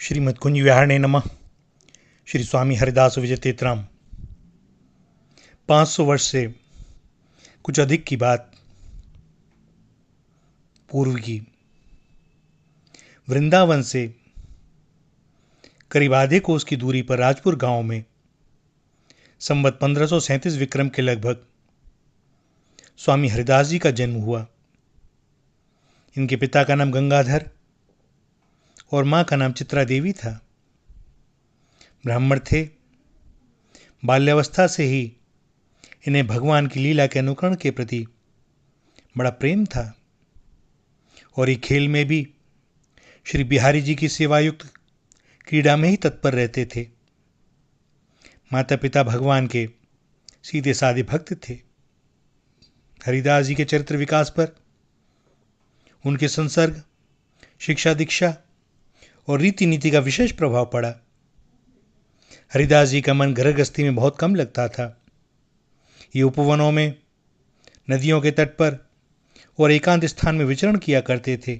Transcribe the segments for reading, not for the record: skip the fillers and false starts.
श्रीमद् कुंज विहारणे नमः। श्री स्वामी हरिदास विजय तेतराम। 500 वर्ष से कुछ अधिक की बात पूर्व की। वृंदावन से करीब आधे कोस की दूरी पर राजपुर गांव में संवत 1537 विक्रम के लगभग स्वामी हरिदास जी का जन्म हुआ। इनके पिता का नाम गंगाधर और मां का नाम चित्रा देवी था। ब्राह्मण थे। बाल्यावस्था से ही इन्हें भगवान की लीला के अनुकरण के प्रति बड़ा प्रेम था और ये खेल में भी श्री बिहारी जी की सेवायुक्त क्रीड़ा में ही तत्पर रहते थे। माता पिता भगवान के सीधे साधे भक्त थे। हरिदास जी के चरित्र विकास पर उनके संसर्ग, शिक्षा दीक्षा और रीति नीति का विशेष प्रभाव पड़ा। हरिदास जी का मन घर गृहस्थी में बहुत कम लगता था। ये उपवनों में, नदियों के तट पर और एकांत स्थान में विचरण किया करते थे।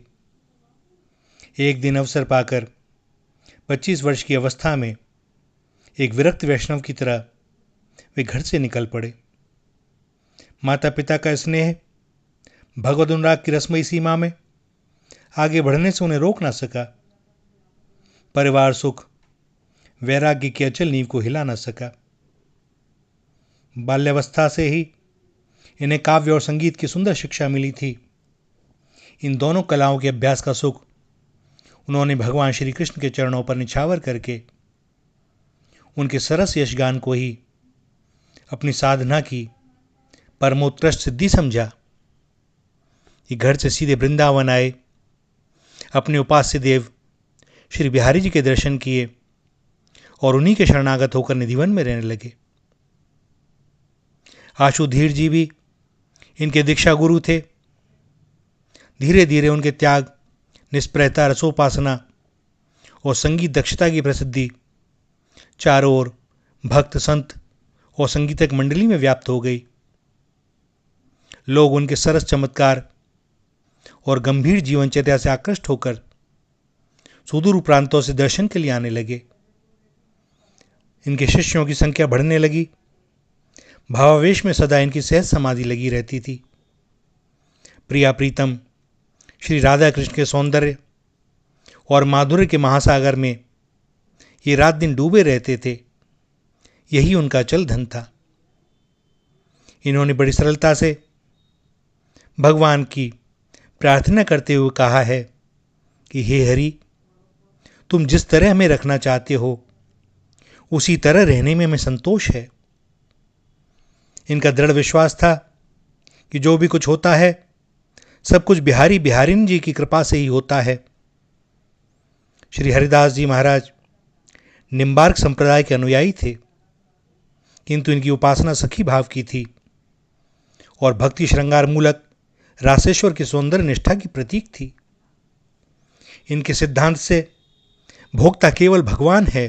एक दिन अवसर पाकर 25 वर्ष की अवस्था में एक विरक्त वैष्णव की तरह वे घर से निकल पड़े। माता पिता का स्नेह भगवद अनुराग की रसमयी सीमा में आगे बढ़ने से उन्हें रोक ना सका। परिवार सुख वैराग्य की अचल नींव को हिला न सका। बाल्यावस्था से ही इन्हें काव्य और संगीत की सुंदर शिक्षा मिली थी। इन दोनों कलाओं के अभ्यास का सुख उन्होंने भगवान श्री कृष्ण के चरणों पर निछावर करके उनके सरस यशगान को ही अपनी साधना की परमोत्कृष्ट सिद्धि समझा। ये घर से सीधे वृंदावन आए, अपने उपास्य देव श्री बिहारी जी के दर्शन किए और उन्हीं के शरणागत होकर निधिवन में रहने लगे। आशुधीर जी भी इनके दीक्षा गुरु थे। धीरे धीरे उनके त्याग, निष्प्रयता, रसोपासना और संगीत दक्षता की प्रसिद्धि चारों ओर भक्त, संत और संगीतक मंडली में व्याप्त हो गई। लोग उनके सरस चमत्कार और गंभीर जीवनचर्या से आकृष्ट होकर सुदूर प्रांतों से दर्शन के लिए आने लगे। इनके शिष्यों की संख्या बढ़ने लगी। भावावेश में सदा इनकी सहज समाधि लगी रहती थी। प्रिया प्रीतम श्री राधा कृष्ण के सौंदर्य और माधुर्य के महासागर में ये रात दिन डूबे रहते थे। यही उनका चल धन था। इन्होंने बड़ी सरलता से भगवान की प्रार्थना करते हुए कहा है कि हे हरि, तुम जिस तरह हमें रखना चाहते हो उसी तरह रहने में हमें संतोष है। इनका दृढ़ विश्वास था कि जो भी कुछ होता है सब कुछ बिहारी बिहारिन जी की कृपा से ही होता है। श्री हरिदास जी महाराज निम्बार्क संप्रदाय के अनुयायी थे, किंतु इनकी उपासना सखी भाव की थी और भक्ति श्रृंगार मूलक रासेश्वर की सौंदर्य निष्ठा की प्रतीक थी। इनके सिद्धांत से भोक्ता केवल भगवान है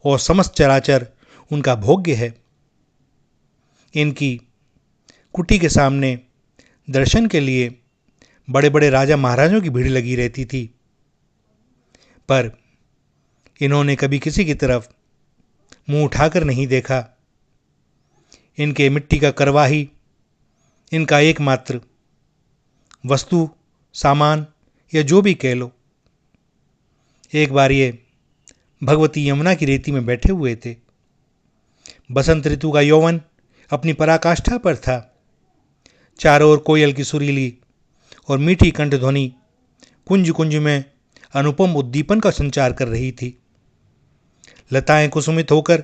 और समस्त चराचर उनका भोग्य है। इनकी कुटी के सामने दर्शन के लिए बड़े बड़े राजा महाराजों की भीड़ लगी रहती थी, पर इन्होंने कभी किसी की तरफ मुंह उठाकर नहीं देखा। इनके मिट्टी का करवा ही इनका एकमात्र वस्तु, सामान या जो भी कह लो। एक बार ये भगवती यमुना की रेती में बैठे हुए थे। बसंत ऋतु का यौवन अपनी पराकाष्ठा पर था। चारों ओर कोयल की सुरीली और मीठी कंठध्वनि कुंज कुंज में अनुपम उद्दीपन का संचार कर रही थी। लताएं कुसुमित होकर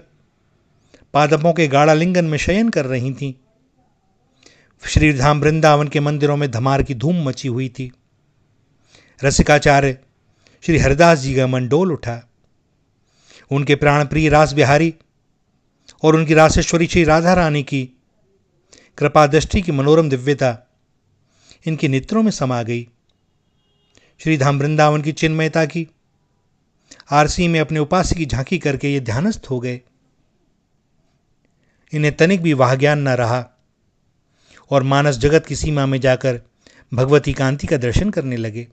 पादपों के गाढ़ालिंगन में शयन कर रही थीं। श्रीधाम वृंदावन के मंदिरों में धमार की धूम मची हुई थी। रसिकाचार्य श्री हरिदास जी का मन डोल उठा। उनके प्राण प्रिय रास बिहारी और उनकी रासेश्वरी श्री राधा रानी की कृपा दृष्टि की मनोरम दिव्यता इनके नेत्रों में समा गई। श्रीधाम वृंदावन की चिन्मयता की आरसी में अपने उपास्य की झांकी करके ये ध्यानस्थ हो गए। इन्हें तनिक भी वाह ज्ञान न रहा और मानस जगत की सीमा में जाकर भगवती कांति का दर्शन करने लगे।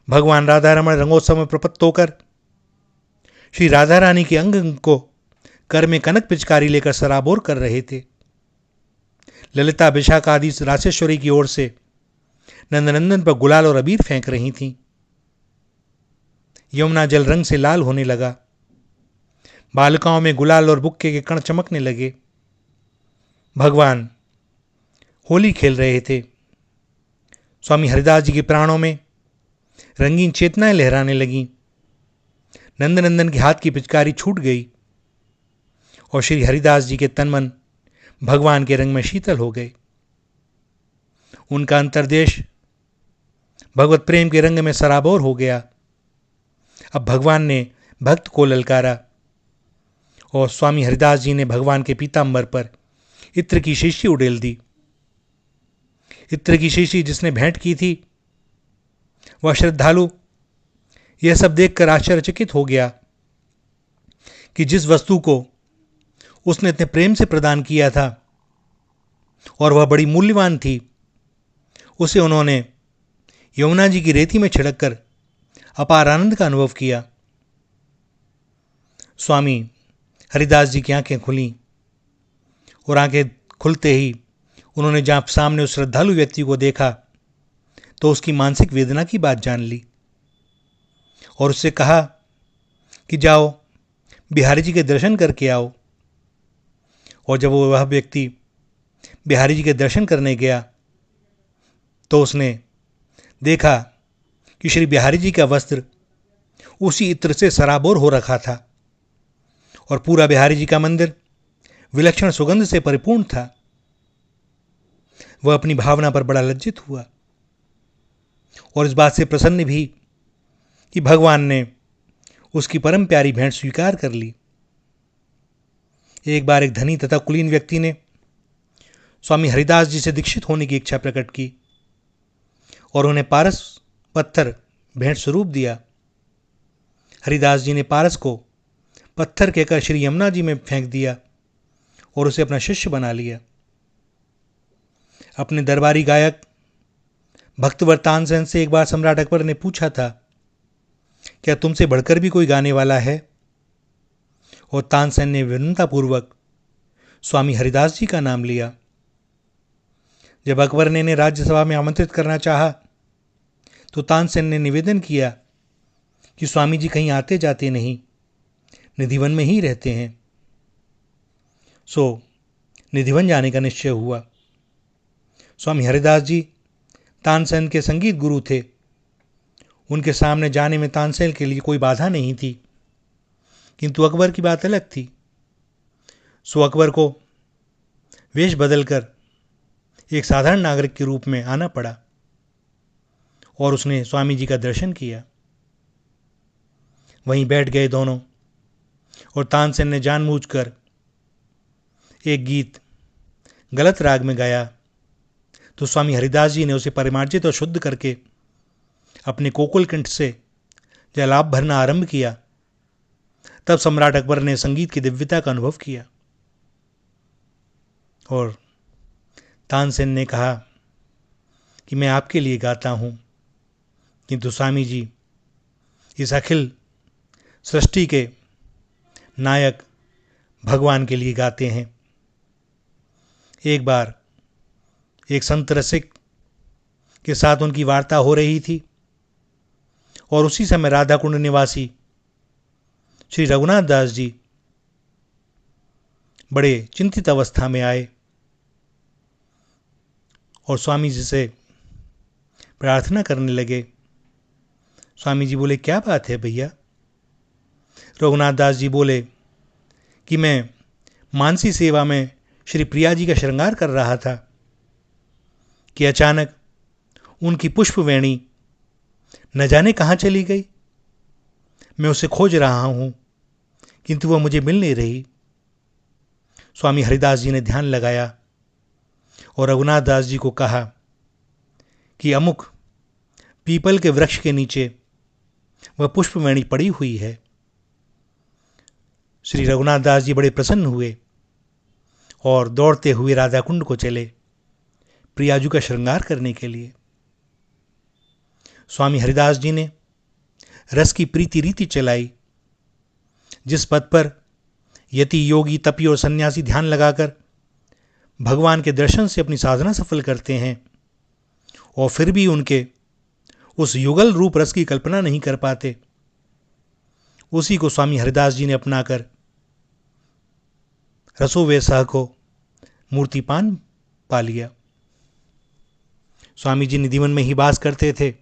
भगवान राधा रमण रंगोत्सव में प्रपत्त होकर श्री राधा रानी के अंग अंग को कर में कनक पिचकारी लेकर सराबोर कर रहे थे। ललिता विशाखा आदि रासेश्वरी की ओर से नंदनंदन पर गुलाल और अबीर फेंक रही थीं। यमुना जल रंग से लाल होने लगा। बालिकाओं में गुलाल और बुक्के के कण चमकने लगे। भगवान होली खेल रहे थे। स्वामी हरिदास जी के प्राणों में रंगीन चेतनाएं लहराने लगीं। नंदनंदन के हाथ की पिचकारी छूट गई और श्री हरिदास जी के तन मन भगवान के रंग में शीतल हो गए। उनका अंतर्देश भगवत प्रेम के रंग में सराबोर हो गया। अब भगवान ने भक्त को ललकारा और स्वामी हरिदास जी ने भगवान के पीतांबर पर इत्र की शीशी उड़ेल दी। इत्र की शीशी जिसने भेंट की थी वह श्रद्धालु यह सब देखकर आश्चर्यचकित हो गया कि जिस वस्तु को उसने इतने प्रेम से प्रदान किया था और वह बड़ी मूल्यवान थी, उसे उन्होंने यमुना जी की रेती में छिड़क कर अपार आनंद का अनुभव किया। स्वामी हरिदास जी की आंखें खुलीं और आंखें खुलते ही उन्होंने जहां सामने उस श्रद्धालु व्यक्ति को देखा तो उसकी मानसिक वेदना की बात जान ली और उससे कहा कि जाओ बिहारी जी के दर्शन करके आओ। और जब वह व्यक्ति बिहारी जी के दर्शन करने गया तो उसने देखा कि श्री बिहारी जी का वस्त्र उसी इत्र से सराबोर हो रखा था और पूरा बिहारी जी का मंदिर विलक्षण सुगंध से परिपूर्ण था। वह अपनी भावना पर बड़ा लज्जित हुआ और इस बात से प्रसन्न भी कि भगवान ने उसकी परम प्यारी भेंट स्वीकार कर ली। एक बार एक धनी तथा कुलीन व्यक्ति ने स्वामी हरिदास जी से दीक्षित होने की इच्छा प्रकट की और उन्हें पारस पत्थर भेंट स्वरूप दिया। हरिदास जी ने पारस को पत्थर कहकर श्री यमुना जी में फेंक दिया और उसे अपना शिष्य बना लिया। अपने दरबारी गायक भक्तवर तानसेन से एक बार सम्राट अकबर ने पूछा था, क्या तुमसे बढ़कर भी कोई गाने वाला है? और तानसेन ने विनम्रतापूर्वक स्वामी हरिदास जी का नाम लिया। जब अकबर ने इन्हें राज्यसभा में आमंत्रित करना चाहा तो तानसेन ने निवेदन किया कि स्वामी जी कहीं आते जाते नहीं, निधिवन में ही रहते हैं। सो निधिवन जाने का निश्चय हुआ। स्वामी हरिदास जी तानसेन के संगीत गुरु थे। उनके सामने जाने में तानसेन के लिए कोई बाधा नहीं थी, किंतु अकबर की बात अलग थी। सो अकबर को वेश बदलकर एक साधारण नागरिक के रूप में आना पड़ा और उसने स्वामी जी का दर्शन किया। वहीं बैठ गए दोनों और तानसेन ने जानबूझकर एक गीत गलत राग में गाया तो स्वामी हरिदास जी ने उसे परिमार्जित और शुद्ध करके अपने कोकुल कंठ से जलाप भरना आरंभ किया। तब सम्राट अकबर ने संगीत की दिव्यता का अनुभव किया और तानसेन ने कहा कि मैं आपके लिए गाता हूं, किंतु स्वामी जी इस अखिल सृष्टि के नायक भगवान के लिए गाते हैं। एक बार एक संत रसिक के साथ उनकी वार्ता हो रही थी और उसी समय राधा कुंड निवासी श्री रघुनाथ दास जी बड़े चिंतित अवस्था में आए और स्वामी जी से प्रार्थना करने लगे। स्वामी जी बोले, क्या बात है भैया? रघुनाथ दास जी बोले कि मैं मानसी सेवा में श्री प्रिया जी का श्रृंगार कर रहा था कि अचानक उनकी पुष्पवेणी न जाने कहाँ चली गई। मैं उसे खोज रहा हूं, किंतु वह मुझे मिल नहीं रही। स्वामी हरिदास जी ने ध्यान लगाया और रघुनाथ दास जी को कहा कि अमुक पीपल के वृक्ष के नीचे वह पुष्पवेणी पड़ी हुई है। श्री रघुनाथ दास जी बड़े प्रसन्न हुए और दौड़ते हुए राधा कुंड को चले प्रियाजू का श्रृंगार करने के लिए। स्वामी हरिदास जी ने रस की प्रीति रीति चलाई। जिस पद पर यति, योगी, तपी और सन्यासी ध्यान लगाकर भगवान के दर्शन से अपनी साधना सफल करते हैं और फिर भी उनके उस युगल रूप रस की कल्पना नहीं कर पाते, उसी को स्वामी हरिदास जी ने अपनाकर रसोवे सह को मूर्तिपान पा लिया। स्वामी जी निधिवन में ही वास करते थे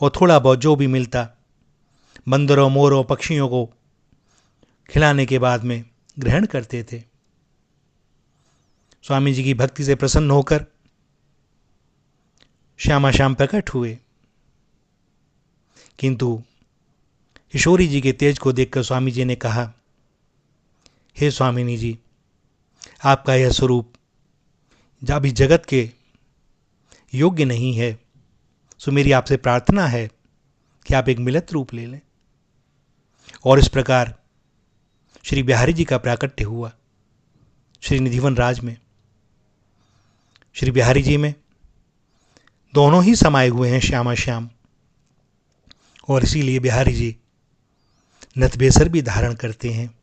और थोड़ा बहुत जो भी मिलता बंदरों, मोरों, पक्षियों को खिलाने के बाद में ग्रहण करते थे। स्वामी जी की भक्ति से प्रसन्न होकर श्यामा श्याम प्रकट हुए, किंतु किशोरी जी के तेज को देखकर स्वामी जी ने कहा, हे स्वामिनी जी, आपका यह स्वरूप अभी जगत के योग्य नहीं है, सो मेरी आपसे प्रार्थना है कि आप एक मिलत रूप ले लें। और इस प्रकार श्री बिहारी जी का प्राकट्य हुआ श्री निधिवन राज में। श्री बिहारी जी में दोनों ही समाये हुए हैं, श्यामा श्याम, और इसीलिए बिहारी जी नथबेसर भी धारण करते हैं।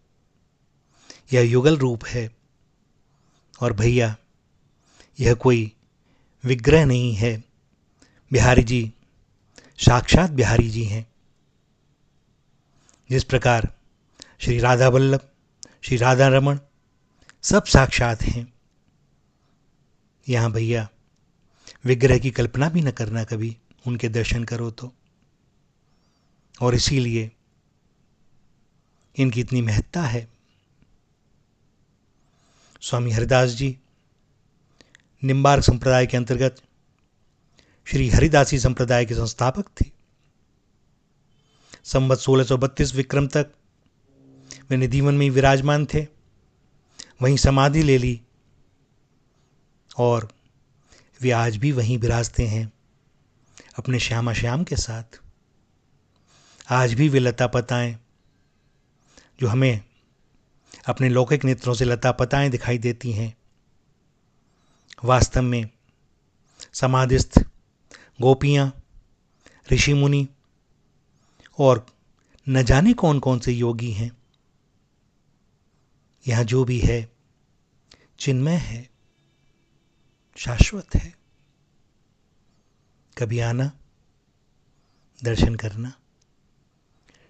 यह युगल रूप है और भैया यह कोई विग्रह नहीं है, बिहारी जी साक्षात बिहारी जी हैं। जिस प्रकार श्री राधा वल्लभ, श्री राधा रमण सब साक्षात हैं, यहाँ भैया विग्रह की कल्पना भी न करना कभी, उनके दर्शन करो तो। और इसीलिए इनकी इतनी महत्ता है। स्वामी हरिदास जी निम्बार्क संप्रदाय के अंतर्गत श्री हरिदासी संप्रदाय के संस्थापक थे। संवत 1632 विक्रम तक वे निधिवन में विराजमान थे, वहीं समाधि ले ली और वे आज भी वहीं विराजते हैं अपने श्यामा श्याम के साथ। आज भी वे लता पताएं जो हमें अपने लौकिक नेत्रों से लता पताएं दिखाई देती हैं, वास्तव में समाधिस्थ गोपियाँ, ऋषि मुनि और न जाने कौन कौन से योगी हैं। यहाँ जो भी है चिन्मय है, शाश्वत है। कभी आना, दर्शन करना।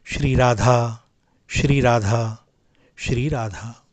श्री राधा, श्री राधा, श्री राधा।